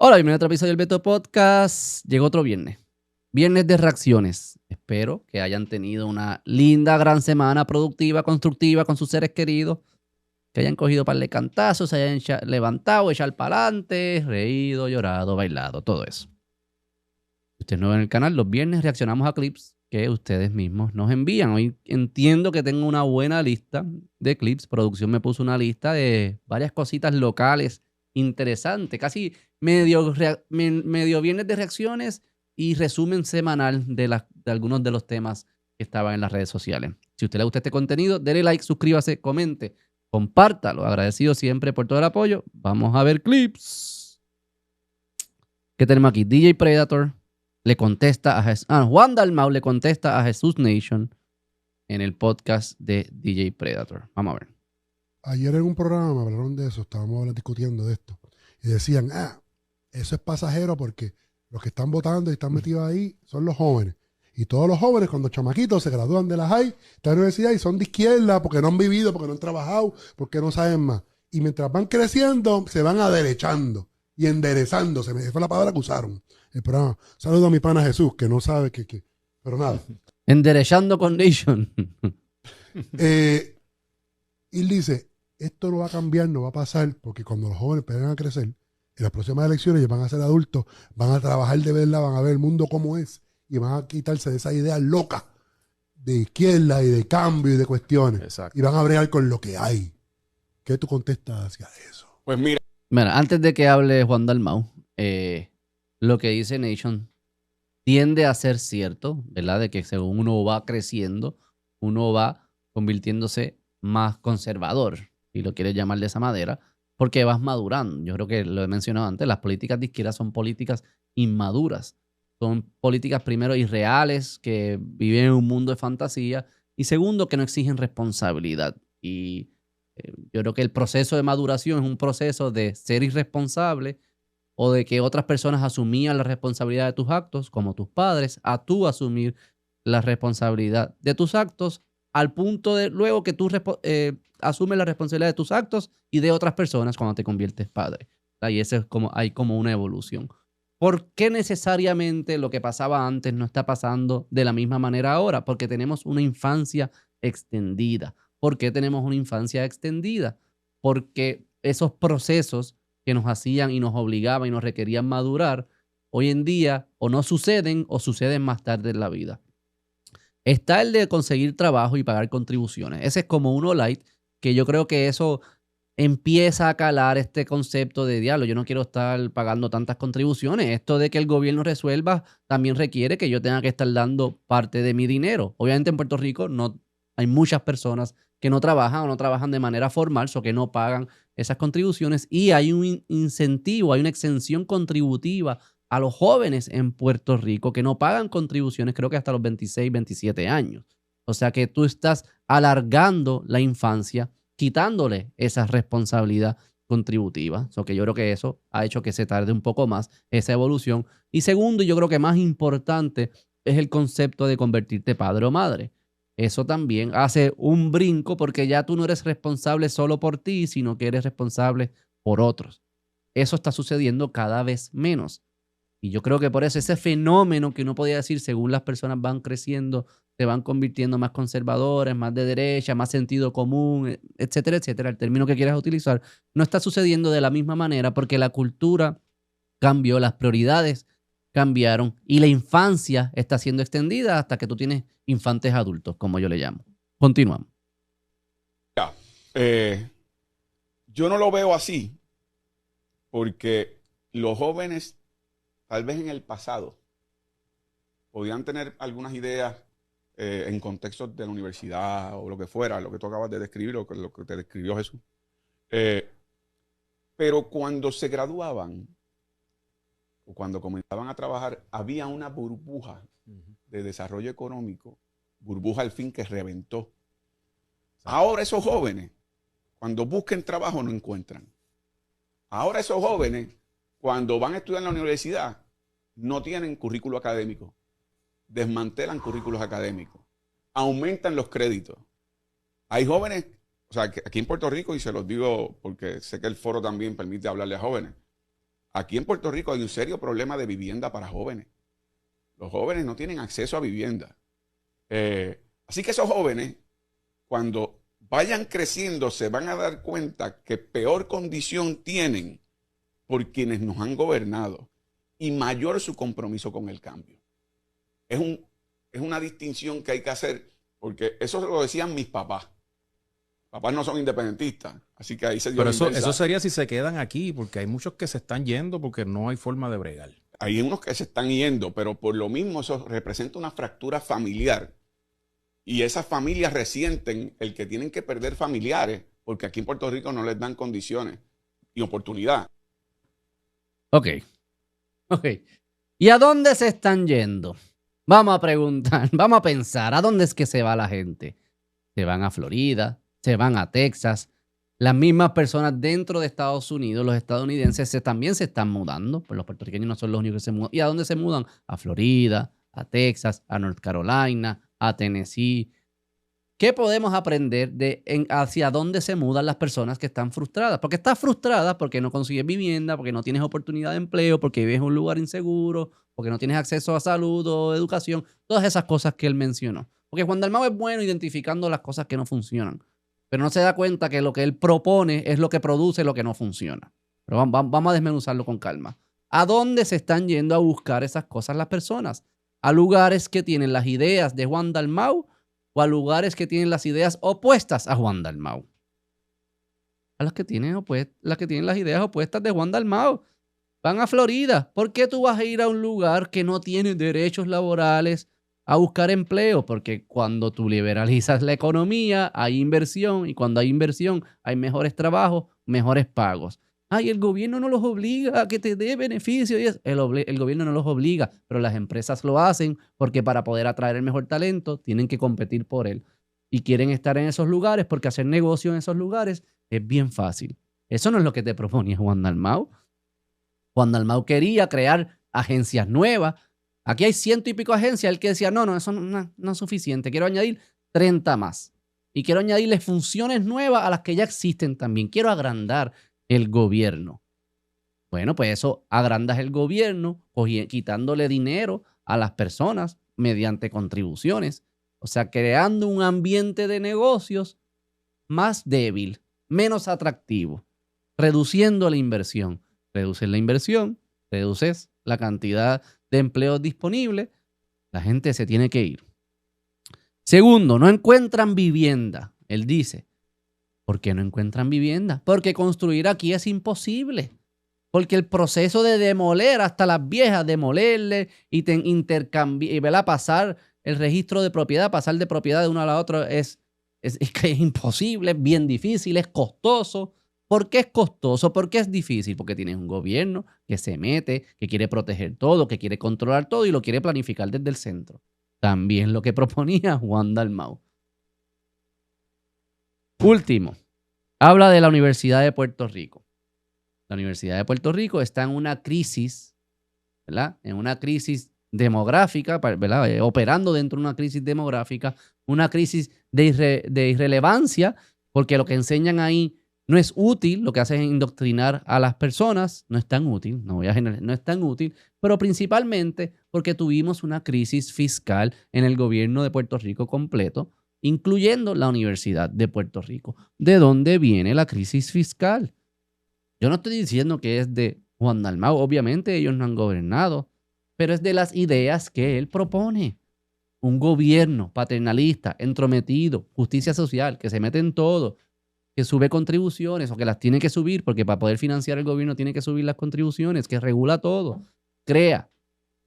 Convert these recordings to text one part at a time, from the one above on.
Hola, bienvenido a otro episodio del Beto Podcast. Llegó otro viernes. Viernes de reacciones. Espero que hayan tenido una linda, gran semana productiva, constructiva con sus seres queridos. Que hayan cogido par de cantazos, se hayan levantado, echado para adelante, reído, llorado, bailado, todo eso. Si usted es nuevo en el canal, los viernes reaccionamos a clips que ustedes mismos nos envían. Hoy entiendo que tengo una buena lista de clips. Producción me puso una lista de varias cositas locales interesantes. Casi medio viernes de reacciones y resumen semanal de algunos de los temas que estaban en las redes sociales. Si a usted le gusta este contenido, dele like, suscríbase, comente, compártalo. Agradecido siempre por todo el apoyo. Vamos a ver clips. ¿Qué tenemos aquí? DJ Predator le contesta a Juan Dalmau le contesta a Jesús Nation en el podcast de DJ Predator. Vamos a ver. Ayer en un programa me hablaron de eso, estábamos discutiendo de esto. Y decían, eso es pasajero porque los que están votando y están metidos ahí son los jóvenes. Y todos los jóvenes, cuando chamaquitos se gradúan de la high, están en la universidad y son de izquierda porque no han vivido, porque no han trabajado, porque no saben más. Y mientras van creciendo, se van aderechando y enderezándose. Esa fue la palabra que usaron. El programa. Saludo a mi pana Jesús, que no sabe que pero nada. Enderechando con Nation. Y él dice, esto no va a cambiar, no va a pasar, porque cuando los jóvenes empiezan a crecer, en las próximas elecciones ellos van a ser adultos, van a trabajar de verdad, van a ver el mundo como es, y van a quitarse de esa idea loca de izquierda y de cambio y de cuestiones. Exacto. Y van a bregar con lo que hay. ¿Qué tú contestas hacia eso? Pues mira, Antes de que hable Juan Dalmau, lo que dice Nation tiende a ser cierto, ¿verdad? De que según uno va creciendo, uno va convirtiéndose más conservador, si lo quieres llamar de esa manera, porque vas madurando. Yo creo que lo he mencionado antes, las políticas de izquierda son políticas inmaduras. Son políticas, primero, irreales, que viven en un mundo de fantasía, y segundo, que no exigen responsabilidad. Y yo creo que el proceso de maduración es un proceso de ser irresponsable o de que otras personas asumían la responsabilidad de tus actos, como tus padres, a tú asumir la responsabilidad de tus actos, al punto de luego que tú asumes la responsabilidad de tus actos y de otras personas cuando te conviertes padre. Y eso es hay como una evolución. ¿Por qué necesariamente lo que pasaba antes no está pasando de la misma manera ahora? Porque tenemos una infancia extendida. ¿Por qué tenemos una infancia extendida? Porque esos procesos que nos hacían y nos obligaban y nos requerían madurar, hoy en día o no suceden o suceden más tarde en la vida. Está el de conseguir trabajo y pagar contribuciones. Ese es como uno light, que yo creo que eso empieza a calar este concepto de diablo. Yo no quiero estar pagando tantas contribuciones. Esto de que el gobierno resuelva también requiere que yo tenga que estar dando parte de mi dinero. Obviamente en Puerto Rico no hay muchas personas que no trabajan o no trabajan de manera formal, o que no pagan esas contribuciones, y hay un incentivo, hay una exención contributiva a los jóvenes en Puerto Rico que no pagan contribuciones, creo que hasta los 26, 27 años. O sea que tú estás alargando la infancia, quitándole esa responsabilidad contributiva. O sea que yo creo que eso ha hecho que se tarde un poco más esa evolución. Y segundo, y yo creo que más importante, es el concepto de convertirte padre o madre. Eso también hace un brinco porque ya tú no eres responsable solo por ti, sino que eres responsable por otros. Eso está sucediendo cada vez menos. Y yo creo que por eso ese fenómeno que uno podía decir, según las personas van creciendo, se van convirtiendo más conservadores, más de derecha, más sentido común, etcétera, etcétera, el término que quieras utilizar, no está sucediendo de la misma manera porque la cultura cambió, las prioridades cambiaron y la infancia está siendo extendida hasta que tú tienes infantes adultos, como yo le llamo. Continuamos. yo no lo veo así porque los jóvenes, tal vez en el pasado, podían tener algunas ideas en contextos de la universidad o lo que fuera, lo que tú acabas de describir, lo que te describió Jesús. Pero cuando se graduaban o cuando comenzaban a trabajar, había una burbuja de desarrollo económico, burbuja al fin que reventó. Ahora esos jóvenes, cuando busquen trabajo, no encuentran. Ahora esos jóvenes, cuando van a estudiar en la universidad, no tienen currículo académico. Desmantelan currículos académicos. Aumentan los créditos. Hay jóvenes, o sea, aquí en Puerto Rico, y se los digo porque sé que el foro también permite hablarle a jóvenes, aquí en Puerto Rico hay un serio problema de vivienda para jóvenes. Los jóvenes no tienen acceso a vivienda. Así que esos jóvenes, cuando vayan creciendo, se van a dar cuenta que peor condición tienen por quienes nos han gobernado y mayor su compromiso con el cambio. Es una distinción que hay que hacer, porque eso lo decían mis papás. Papás no son independentistas, así que ahí se dio Pero la inversa. eso sería si se quedan aquí, porque hay muchos que se están yendo porque no hay forma de bregar. Hay unos que se están yendo, pero por lo mismo eso representa una fractura familiar. Y esas familias resienten el que tienen que perder familiares, porque aquí en Puerto Rico no les dan condiciones y oportunidad. Ok. ¿Y a dónde se están yendo? Vamos a preguntar, vamos a pensar, ¿a dónde es que se va la gente? Se van a Florida, se van a Texas. Las mismas personas dentro de Estados Unidos, los estadounidenses, también se están mudando, pues los puertorriqueños no son los únicos que se mudan. ¿Y a dónde se mudan? A Florida, a Texas, a North Carolina, a Tennessee. ¿Qué podemos aprender hacia dónde se mudan las personas que están frustradas? Porque estás frustrada porque no consigues vivienda, porque no tienes oportunidad de empleo, porque vives en un lugar inseguro, porque no tienes acceso a salud o educación, todas esas cosas que él mencionó. Porque Juan Dalmau es bueno identificando las cosas que no funcionan, pero no se da cuenta que lo que él propone es lo que produce lo que no funciona. Pero vamos a desmenuzarlo con calma. ¿A dónde se están yendo a buscar esas cosas las personas? ¿A lugares que tienen las ideas de Juan Dalmau o a lugares que tienen las ideas opuestas a Juan Dalmau? A las que tienen las ideas opuestas de Juan Dalmau. Van a Florida. ¿Por qué tú vas a ir a un lugar que no tiene derechos laborales a buscar empleo? Porque cuando tú liberalizas la economía, hay inversión, y cuando hay inversión, hay mejores trabajos, mejores pagos. Ay, el gobierno no los obliga a que te dé beneficios. El gobierno no los obliga, pero las empresas lo hacen porque para poder atraer el mejor talento tienen que competir por él. Y quieren estar en esos lugares porque hacer negocio en esos lugares es bien fácil. Eso no es lo que te proponía Juan Dalmau. Juan Dalmau quería crear agencias nuevas. Aquí hay 100 y pico agencias. Él que decía, no, eso no es suficiente. Quiero añadir 30 más. Y quiero añadirle funciones nuevas a las que ya existen también. Quiero agrandar el gobierno. Bueno, pues eso agrandas el gobierno quitándole dinero a las personas mediante contribuciones. O sea, creando un ambiente de negocios más débil, menos atractivo, reduciendo la inversión. Reduces la inversión, reduces la cantidad de empleos disponibles, la gente se tiene que ir. Segundo, no encuentran vivienda. Él dice, ¿por qué no encuentran vivienda? Porque construir aquí es imposible. Porque el proceso de demoler hasta las viejas, demolerle y intercambiar, pasar el registro de propiedad, pasar de propiedad de una a la otra es imposible, es bien difícil, es costoso. ¿Por qué es costoso? ¿Por qué es difícil? Porque tienes un gobierno que se mete, que quiere proteger todo, que quiere controlar todo y lo quiere planificar desde el centro. También lo que proponía Juan Dalmau. Último, habla de la Universidad de Puerto Rico. La Universidad de Puerto Rico está en una crisis, ¿verdad? En una crisis demográfica, ¿verdad? Operando dentro de una crisis demográfica, una crisis de irrelevancia, porque lo que enseñan ahí no es útil, lo que hacen es indoctrinar a las personas, no es tan útil, no es tan útil, pero principalmente porque tuvimos una crisis fiscal en el gobierno de Puerto Rico completo, incluyendo la Universidad de Puerto Rico. ¿De dónde viene la crisis fiscal? Yo no estoy diciendo que es de Juan Dalmau, obviamente ellos no han gobernado, pero es de las ideas que él propone. Un gobierno paternalista, entrometido, justicia social, que se mete en todo, que sube contribuciones o que las tiene que subir, porque para poder financiar el gobierno tiene que subir las contribuciones, que regula todo. Crea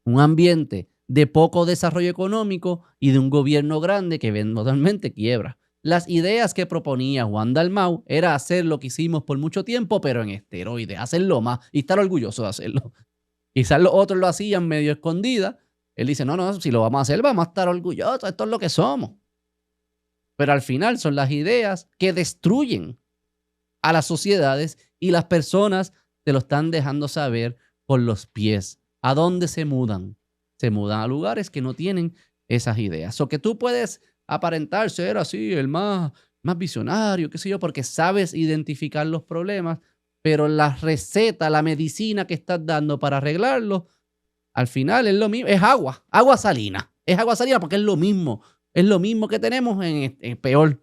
un ambiente de poco desarrollo económico y de un gobierno grande que eventualmente quiebra. Las ideas que proponía Juan Dalmau era hacer lo que hicimos por mucho tiempo, pero en esteroides, hacerlo más y estar orgulloso de hacerlo. Quizás los otros lo hacían medio escondida. Él dice, no, si lo vamos a hacer, vamos a estar orgullosos, esto es lo que somos. Pero al final son las ideas que destruyen a las sociedades y las personas te lo están dejando saber por los pies. ¿A dónde se mudan? Se mudan a lugares que no tienen esas ideas. O que tú puedes aparentar ser así, el más visionario, qué sé yo, porque sabes identificar los problemas, pero la receta, la medicina que estás dando para arreglarlo, al final es lo mismo, es agua salina. Es agua salina porque es lo mismo que tenemos en peor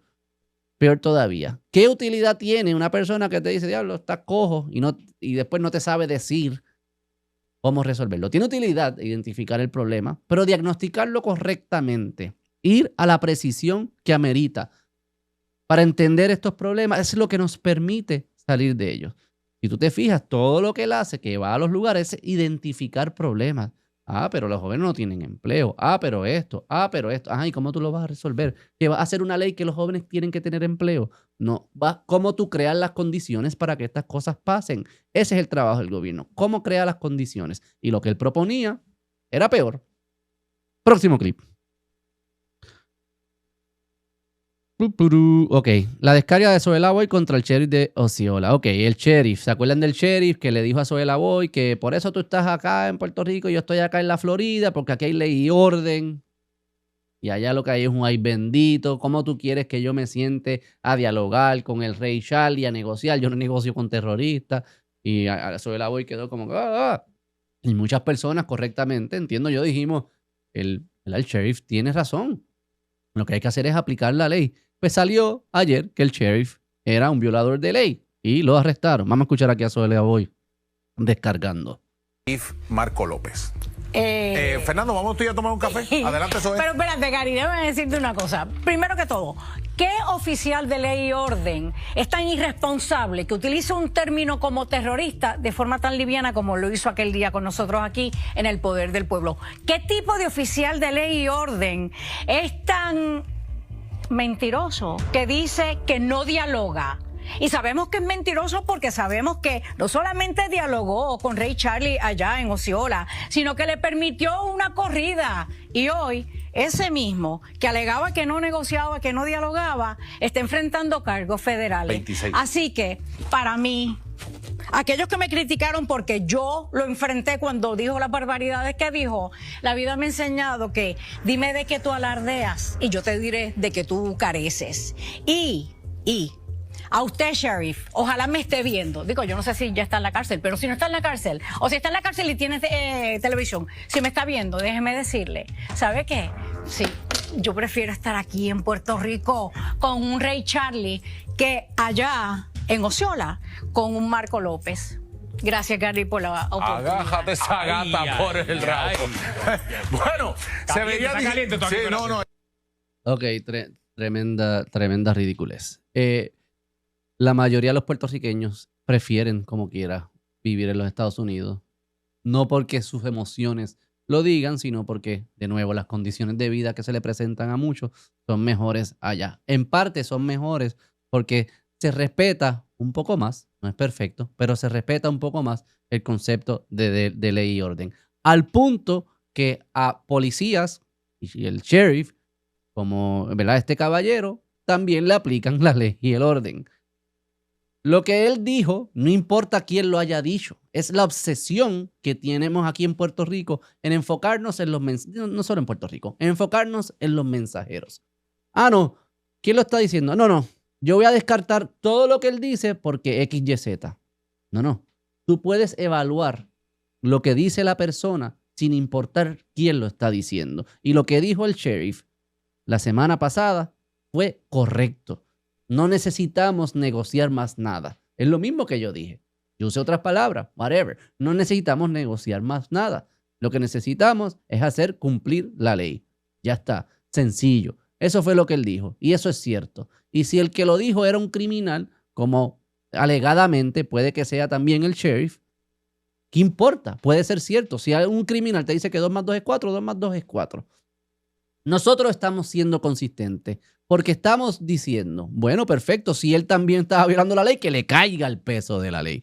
todavía. ¿Qué utilidad tiene una persona que te dice, diablo, estás cojo y después no te sabe decir cómo resolverlo? Tiene utilidad identificar el problema, pero diagnosticarlo correctamente, ir a la precisión que amerita para entender estos problemas, es lo que nos permite salir de ellos. Si tú te fijas, todo lo que él hace, que va a los lugares, es identificar problemas. Ah, pero los jóvenes no tienen empleo. Ah, pero esto. Ah, pero esto. Ah, ¿y cómo tú lo vas a resolver? ¿Que vas a hacer una ley que los jóvenes tienen que tener empleo? No. ¿Cómo tú creas las condiciones para que estas cosas pasen? Ese es el trabajo del gobierno. ¿Cómo crea las condiciones? Y lo que él proponía era peor. Próximo clip. Ok, la descarga de Zoe Lavoy contra el sheriff de Osceola. Ok, el sheriff, ¿se acuerdan del sheriff que le dijo a Zoe Lavoy que por eso tú estás acá en Puerto Rico y yo estoy acá en la Florida porque aquí hay ley y orden y allá lo que hay es un ay bendito? ¿Cómo tú quieres que yo me siente a dialogar con el rey Charlie, a negociar? Yo no negocio con terroristas. Y a Zoe Lavoy quedó como Y muchas personas correctamente, entiendo yo, dijimos, el sheriff tiene razón. Lo que hay que hacer es aplicar la ley. Pues salió ayer que el sheriff era un violador de ley y lo arrestaron. Vamos a escuchar aquí a Zoe Lavoy descargando. Marco López. Fernando, ¿vamos tú y a tomar un café? Adelante, Zoe. Pero espérate, Gary, déjame decirte una cosa. Primero que todo, ¿qué oficial de ley y orden es tan irresponsable que utilice un término como terrorista de forma tan liviana como lo hizo aquel día con nosotros aquí en el Poder del Pueblo? ¿Qué tipo de oficial de ley y orden es tan mentiroso que dice que no dialoga? Y sabemos que es mentiroso porque sabemos que no solamente dialogó con Ray Charlie allá en Osceola, sino que le permitió una corrida. Y hoy, ese mismo que alegaba que no negociaba, que no dialogaba, está enfrentando cargos federales. 26. Así que, para mí, aquellos que me criticaron porque yo lo enfrenté cuando dijo las barbaridades que dijo, la vida me ha enseñado que dime de qué tú alardeas y yo te diré de qué tú careces. Y a usted, sheriff, ojalá me esté viendo. Digo, yo no sé si ya está en la cárcel, pero si no está en la cárcel, o si está en la cárcel y tiene televisión, si me está viendo, déjeme decirle, ¿sabe qué? Sí, yo prefiero estar aquí en Puerto Rico con un Ray Charlie que allá en Osceola con un Marco López. Gracias, Gary, por la oportunidad. Agájate esa gata por el rabo. Bueno, se veía caliente sí, no. Ok, tremenda ridiculez. La mayoría de los puertorriqueños prefieren, como quiera, vivir en los Estados Unidos. No porque sus emociones lo digan, sino porque, de nuevo, las condiciones de vida que se le presentan a muchos son mejores allá. En parte son mejores porque se respeta un poco más, no es perfecto, pero se respeta un poco más el concepto de ley y orden. Al punto que a policías y el sheriff, como ¿verdad? Este caballero, también le aplican la ley y el orden. Lo que él dijo, no importa quién lo haya dicho, es la obsesión que tenemos aquí en Puerto Rico en enfocarnos en los mensajeros, no solo en Puerto Rico, en enfocarnos en los mensajeros. Ah, no, ¿quién lo está diciendo? No, yo voy a descartar todo lo que él dice porque X, Y, Z. No, tú puedes evaluar lo que dice la persona sin importar quién lo está diciendo. Y lo que dijo el sheriff la semana pasada fue correcto. No necesitamos negociar más nada. Es lo mismo que yo dije. Yo usé otras palabras, whatever. No necesitamos negociar más nada. Lo que necesitamos es hacer cumplir la ley. Ya está. Sencillo. Eso fue lo que él dijo. Y eso es cierto. Y si el que lo dijo era un criminal, como alegadamente puede que sea también el sheriff, ¿qué importa? Puede ser cierto. Si un criminal te dice que 2 más 2 es 4, 2 más 2 es 4. Nosotros estamos siendo consistentes porque estamos diciendo, bueno, perfecto, si él también estaba violando la ley, que le caiga el peso de la ley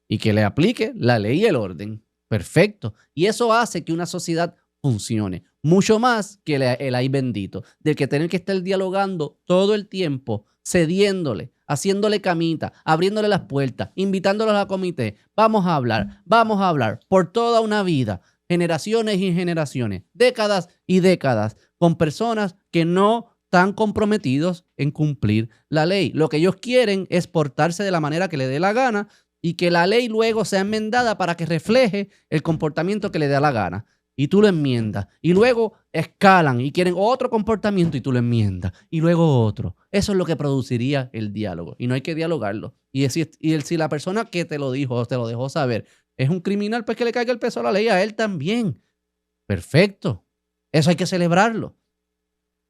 y que le aplique la ley y el orden. Perfecto. Y eso hace que una sociedad funcione mucho más que el ay bendito, del que tener que estar dialogando todo el tiempo, cediéndole, haciéndole camita, abriéndole las puertas, invitándolos a comité. Vamos a hablar por toda una vida, generaciones y generaciones, décadas y décadas, con personas que no están comprometidos en cumplir la ley. Lo que ellos quieren es portarse de la manera que le dé la gana y que la ley luego sea enmendada para que refleje el comportamiento que le da la gana. Y tú lo enmiendas. Y luego escalan y quieren otro comportamiento y tú lo enmiendas. Y luego otro. Eso es lo que produciría el diálogo. Y no hay que dialogarlo. Si la persona que te lo dijo o te lo dejó saber es un criminal, pues que le caiga el peso a la ley a él también. Perfecto. Eso hay que celebrarlo.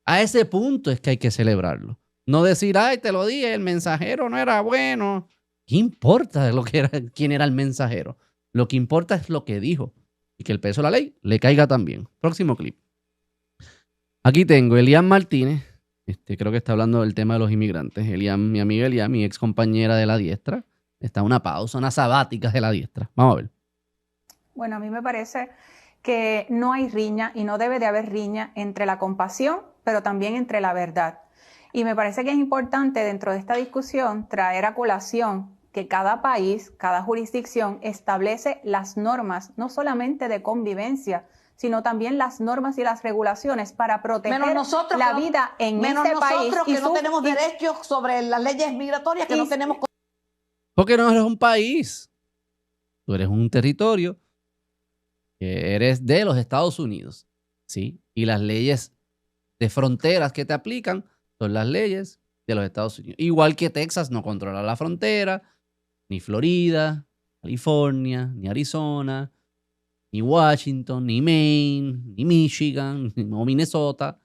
A ese punto es que hay que celebrarlo. No decir, ay, te lo dije, el mensajero no era bueno. ¿Qué importa quién era el mensajero? Lo que importa es lo que dijo. Y que el peso de la ley le caiga también. Próximo clip. Aquí tengo Elian Martínez. Creo que está hablando del tema de los inmigrantes. Elian, mi amiga Elian, mi ex compañera de la diestra. Está una pausa, una sabática de la diestra. Vamos a ver. Bueno, a mí me parece que no hay riña y no debe de haber riña entre la compasión, pero también entre la verdad. Y me parece que es importante dentro de esta discusión traer a colación que cada país, cada jurisdicción establece las normas, no solamente de convivencia, sino también las normas y las regulaciones para proteger la vida en ese país. Nosotros que no tenemos derechos sobre las leyes migratorias, que no tenemos... Porque no eres un país. Tú eres un territorio que eres de los Estados Unidos, ¿sí? Y las leyes de fronteras que te aplican son las leyes de los Estados Unidos. Igual que Texas no controla la frontera, ni Florida, California, ni Arizona, ni Washington, ni Maine, ni Michigan, o Minnesota.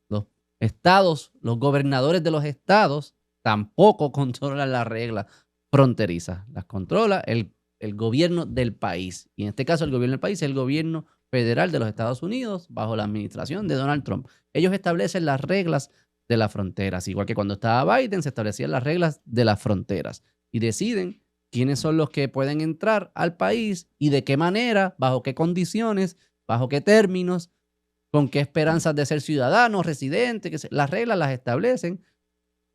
Los estados, los gobernadores de los estados tampoco controlan las reglas fronterizas. Las controla el gobierno del país. Y en este caso el gobierno del país es el gobierno federal de los Estados Unidos bajo la administración de Donald Trump. Ellos establecen las reglas de las fronteras. Igual que cuando estaba Biden se establecían las reglas de las fronteras. Y deciden quiénes son los que pueden entrar al país y de qué manera, bajo qué condiciones, bajo qué términos, con qué esperanzas de ser ciudadanos, residentes. Las reglas las establecen,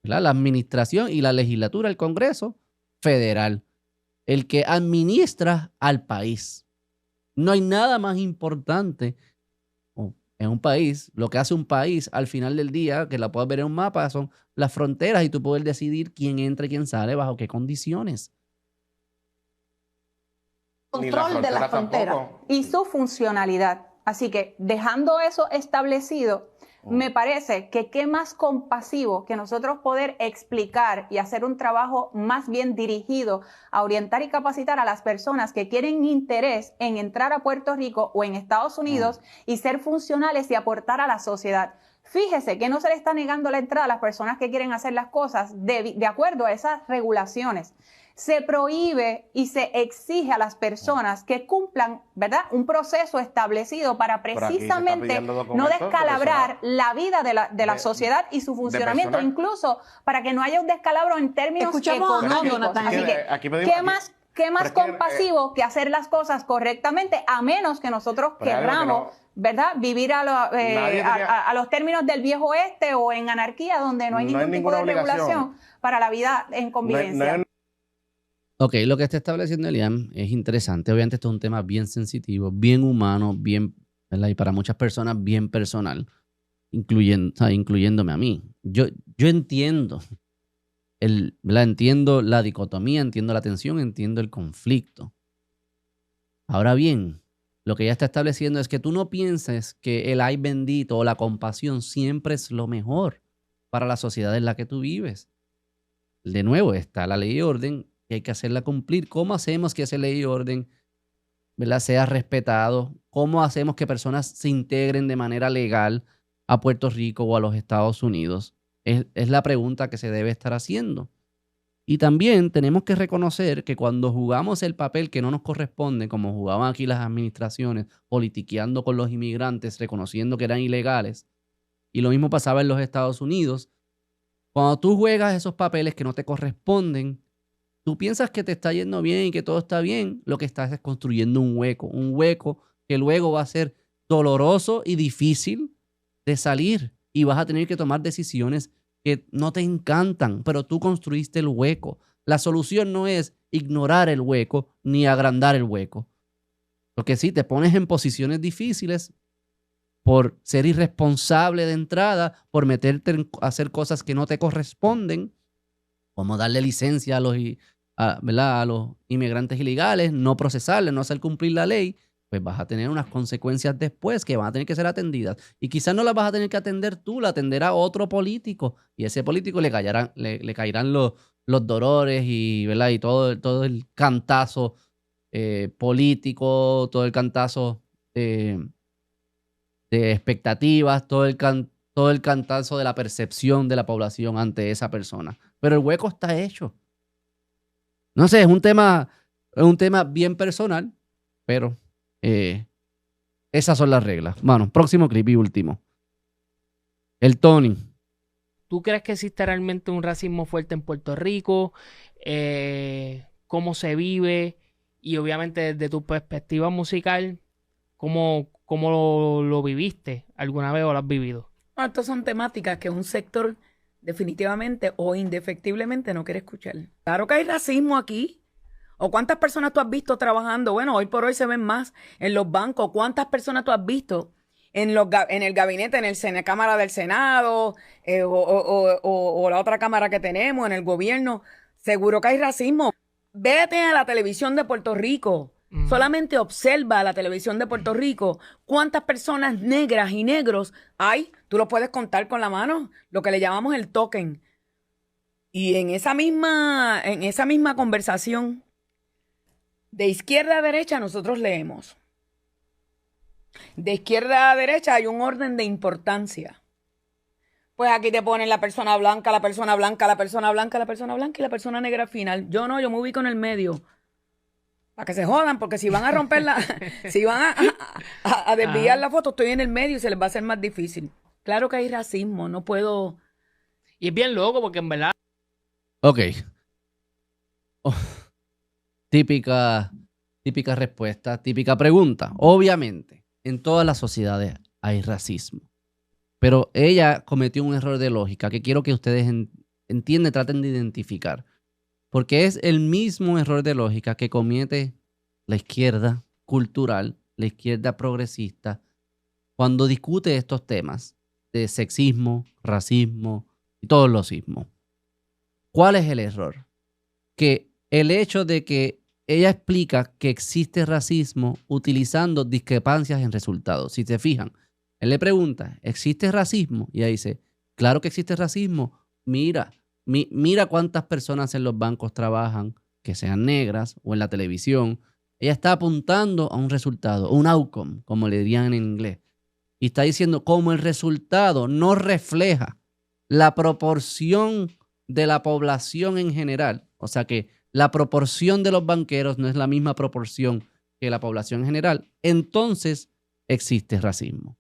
¿verdad?, la administración y la legislatura, el Congreso federal, el que administra al país. No hay nada más importante en un país. Lo que hace un país al final del día, que la puedes ver en un mapa, son las fronteras y tú puedes decidir quién entra y quién sale, bajo qué condiciones. Control de la frontera y su funcionalidad. Así que dejando eso establecido, me parece que qué más compasivo que nosotros poder explicar y hacer un trabajo más bien dirigido a orientar y capacitar a las personas que tienen interés en entrar a Puerto Rico o en Estados Unidos y ser funcionales y aportar a la sociedad. Fíjese que no se le está negando la entrada a las personas que quieren hacer las cosas de acuerdo a esas regulaciones. Se prohíbe y se exige a las personas que cumplan, ¿verdad?, un proceso establecido para precisamente no descalabrar la vida de la sociedad y su funcionamiento, incluso para que no haya un descalabro en términos económicos. Así que, ¿qué más compasivo que hacer las cosas correctamente, a menos que nosotros querramos, ¿verdad?, vivir a los términos del viejo oeste o en anarquía, donde no hay ningún tipo de regulación para la vida en convivencia? Ok, lo que está estableciendo Elian es interesante. Obviamente esto es un tema bien sensitivo, bien humano, bien, ¿verdad?, y para muchas personas bien personal, incluyéndome a mí. Yo entiendo, ¿verdad?, entiendo la dicotomía, entiendo la tensión, entiendo el conflicto. Ahora bien, lo que ella está estableciendo es que tú no pienses que el ay bendito o la compasión siempre es lo mejor para la sociedad en la que tú vives. De nuevo, está la ley y orden, que hay que hacerla cumplir. ¿Cómo hacemos que esa ley y orden, ¿verdad?, sea respetado? ¿Cómo hacemos que personas se integren de manera legal a Puerto Rico o a los Estados Unidos? Es la pregunta que se debe estar haciendo. Y también tenemos que reconocer que cuando jugamos el papel que no nos corresponde, como jugaban aquí las administraciones, politiqueando con los inmigrantes, reconociendo que eran ilegales, y lo mismo pasaba en los Estados Unidos, cuando tú juegas esos papeles que no te corresponden, tú piensas que te está yendo bien y que todo está bien, lo que estás es construyendo un hueco que luego va a ser doloroso y difícil de salir y vas a tener que tomar decisiones que no te encantan, pero tú construiste el hueco. La solución no es ignorar el hueco ni agrandar el hueco. Porque si te pones en posiciones difíciles por ser irresponsable de entrada, por meterte a hacer cosas que no te corresponden, como darle licencia ¿verdad?, a los inmigrantes ilegales, no procesarles, no hacer cumplir la ley, pues vas a tener unas consecuencias después que van a tener que ser atendidas. Y quizás no las vas a tener que atender tú, la atenderá otro político. Y a ese político le caerán los dolores y, ¿verdad?, y todo el cantazo político, todo el cantazo de expectativas, todo el cantazo de la percepción de la población ante esa persona. Pero el hueco está hecho. No sé, es un tema bien personal, pero esas son las reglas. Bueno, próximo clip y último. El Tony. ¿Tú crees que existe realmente un racismo fuerte en Puerto Rico? ¿Cómo se vive? Y obviamente desde tu perspectiva musical, ¿cómo lo viviste alguna vez o lo has vivido? No, estas son temáticas que un sector definitivamente o indefectiblemente no quiere escuchar. Claro que hay racismo aquí. ¿O cuántas personas tú has visto trabajando? Bueno, hoy por hoy se ven más en los bancos. ¿Cuántas personas tú has visto en el gabinete, en la Cámara del Senado o la otra cámara que tenemos, en el gobierno? Seguro que hay racismo. Vete a la televisión de Puerto Rico. Solamente observa la televisión de Puerto Rico. ¿Cuántas personas negras y negros hay? Tú lo puedes contar con la mano, lo que le llamamos el token. Y en esa misma conversación, de izquierda a derecha nosotros leemos. De izquierda a derecha hay un orden de importancia. Pues aquí te ponen la persona blanca, la persona blanca, la persona blanca, la persona blanca y la persona negra al final. Yo no, yo me ubico en el medio. Para que se jodan, porque si van a romper si van a desviar la foto, estoy en el medio y se les va a hacer más difícil. Claro que hay racismo, no puedo. Y es bien loco porque en verdad. Ok. Típica respuesta, típica pregunta. Obviamente, en todas las sociedades hay racismo. Pero ella cometió un error de lógica que quiero que ustedes entiendan, traten de identificar. Porque es el mismo error de lógica que comete la izquierda cultural, la izquierda progresista, cuando discute estos temas de sexismo, racismo y todos los ismos. ¿Cuál es el error? Que el hecho de que ella explica que existe racismo utilizando discrepancias en resultados. Si se fijan, él le pregunta, ¿existe racismo? Y ella dice, claro que existe racismo. Mira cuántas personas en los bancos trabajan que sean negras o en la televisión. Ella está apuntando a un resultado, un outcome, como le dirían en inglés. Y está diciendo cómo el resultado no refleja la proporción de la población en general. O sea que la proporción de los banqueros no es la misma proporción que la población en general. Entonces existe racismo.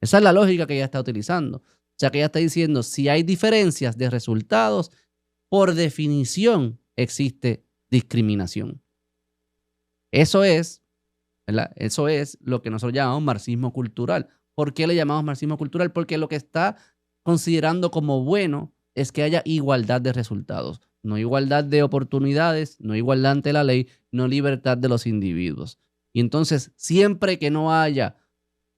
Esa es la lógica que ella está utilizando. O sea que ella está diciendo, si hay diferencias de resultados, por definición existe discriminación. Eso es, ¿verdad? Eso es lo que nosotros llamamos marxismo cultural. ¿Por qué le llamamos marxismo cultural? Porque lo que está considerando como bueno es que haya igualdad de resultados. No igualdad de oportunidades, no igualdad ante la ley, no libertad de los individuos. Y entonces, siempre que no haya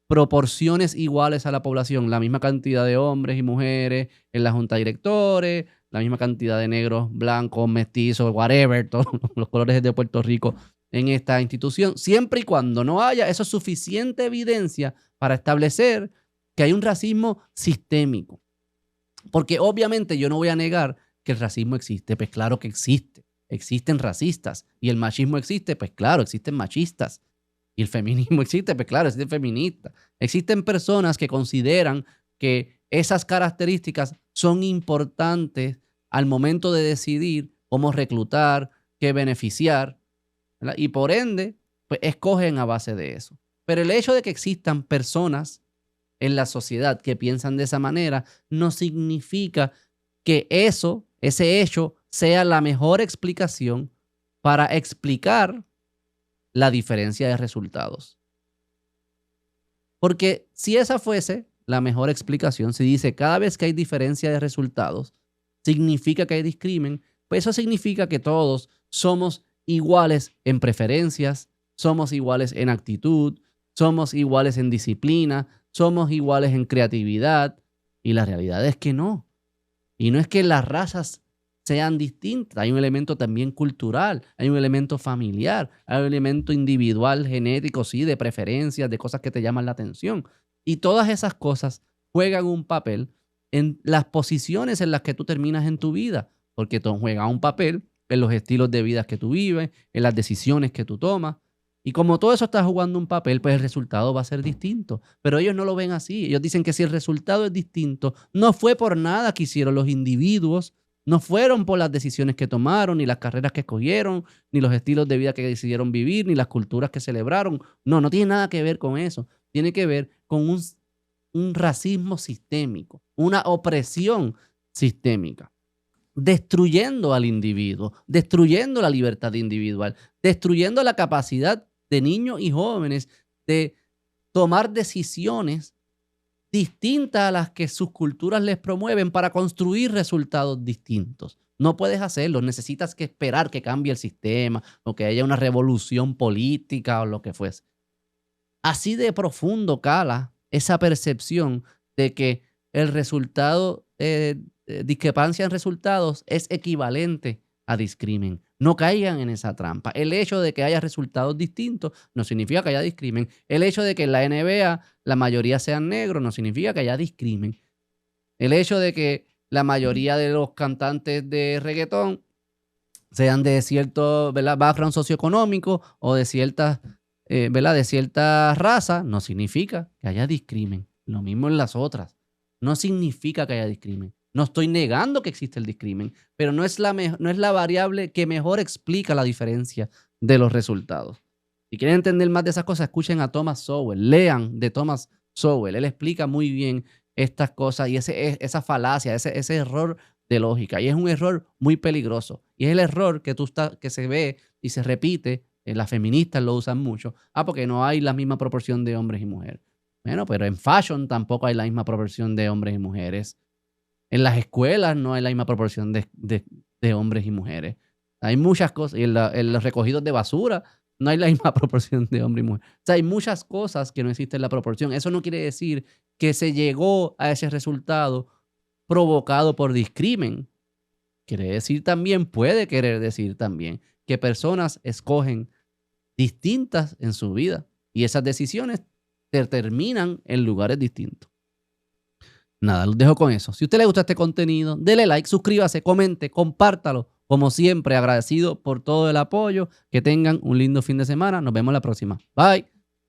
proporciones iguales a la población, la misma cantidad de hombres y mujeres en la junta de directores, la misma cantidad de negros, blancos, mestizos, whatever, todos los colores de Puerto Rico en esta institución, siempre y cuando no haya eso suficiente evidencia para establecer que hay un racismo sistémico. Porque obviamente yo no voy a negar que el racismo existe, pues claro que existe. Existen racistas. Y el machismo existe, pues claro, existen machistas. Y el feminismo existe, pues claro, existen feministas. Existen personas que consideran que esas características son importantes al momento de decidir cómo reclutar, qué beneficiar, ¿verdad? Y por ende, pues escogen a base de eso. Pero el hecho de que existan personas en la sociedad que piensan de esa manera no significa que ese hecho sea la mejor explicación para explicar la diferencia de resultados. Porque si esa fuese la mejor explicación, si dice cada vez que hay diferencia de resultados, significa que hay discrimen, pues eso significa que todos somos iguales en preferencias, somos iguales en actitud, somos iguales en disciplina, somos iguales en creatividad, y la realidad es que no. Y no es que las razas sean distintas. Hay un elemento también cultural, hay un elemento familiar, hay un elemento individual, genético, sí, de preferencias, de cosas que te llaman la atención. Y todas esas cosas juegan un papel en las posiciones en las que tú terminas en tu vida, porque juegan un papel en los estilos de vida que tú vives, en las decisiones que tú tomas. Y como todo eso está jugando un papel, pues el resultado va a ser distinto. Pero ellos no lo ven así. Ellos dicen que si el resultado es distinto, no fue por nada que hicieron los individuos, no fueron por las decisiones que tomaron, ni las carreras que escogieron, ni los estilos de vida que decidieron vivir, ni las culturas que celebraron. No tiene nada que ver con eso. Tiene que ver con un racismo sistémico, una opresión sistémica, destruyendo al individuo, destruyendo la libertad individual, destruyendo la capacidad de niños y jóvenes de tomar decisiones distintas a las que sus culturas les promueven para construir resultados distintos. No puedes hacerlo, necesitas que esperar que cambie el sistema o que haya una revolución política o lo que fuese. Así de profundo cala esa percepción de que el resultado, discrepancia en resultados es equivalente a discrimen. No caigan en esa trampa. El hecho de que haya resultados distintos no significa que haya discrimen. El hecho de que en la NBA la mayoría sean negros no significa que haya discrimen. El hecho de que la mayoría de los cantantes de reggaetón sean de cierto, ¿verdad?, background socioeconómico o de cierta, ¿verdad?, de cierta raza, no significa que haya discrimen. Lo mismo en las otras. No significa que haya discrimen. No estoy negando que existe el discrimen, pero no es la variable que mejor explica la diferencia de los resultados. Si quieren entender más de esas cosas, escuchen a Thomas Sowell, lean de Thomas Sowell. Él explica muy bien estas cosas y esa falacia, ese error de lógica. Y es un error muy peligroso. Y es el error que se ve y se repite, las feministas lo usan mucho. Porque no hay la misma proporción de hombres y mujeres. Bueno, pero en fashion tampoco hay la misma proporción de hombres y mujeres. En las escuelas no hay la misma proporción de hombres y mujeres. Hay muchas cosas. Y en los recogidos de basura no hay la misma proporción de hombres y mujeres. O sea, hay muchas cosas que no existen la proporción. Eso no quiere decir que se llegó a ese resultado provocado por discrimen. Puede querer decir también, que personas escogen distintas en su vida. Y esas decisiones terminan en lugares distintos. Nada, los dejo con eso. Si a usted le gusta este contenido, dele like, suscríbase, comente, compártalo. Como siempre, agradecido por todo el apoyo. Que tengan un lindo fin de semana. Nos vemos la próxima. Bye.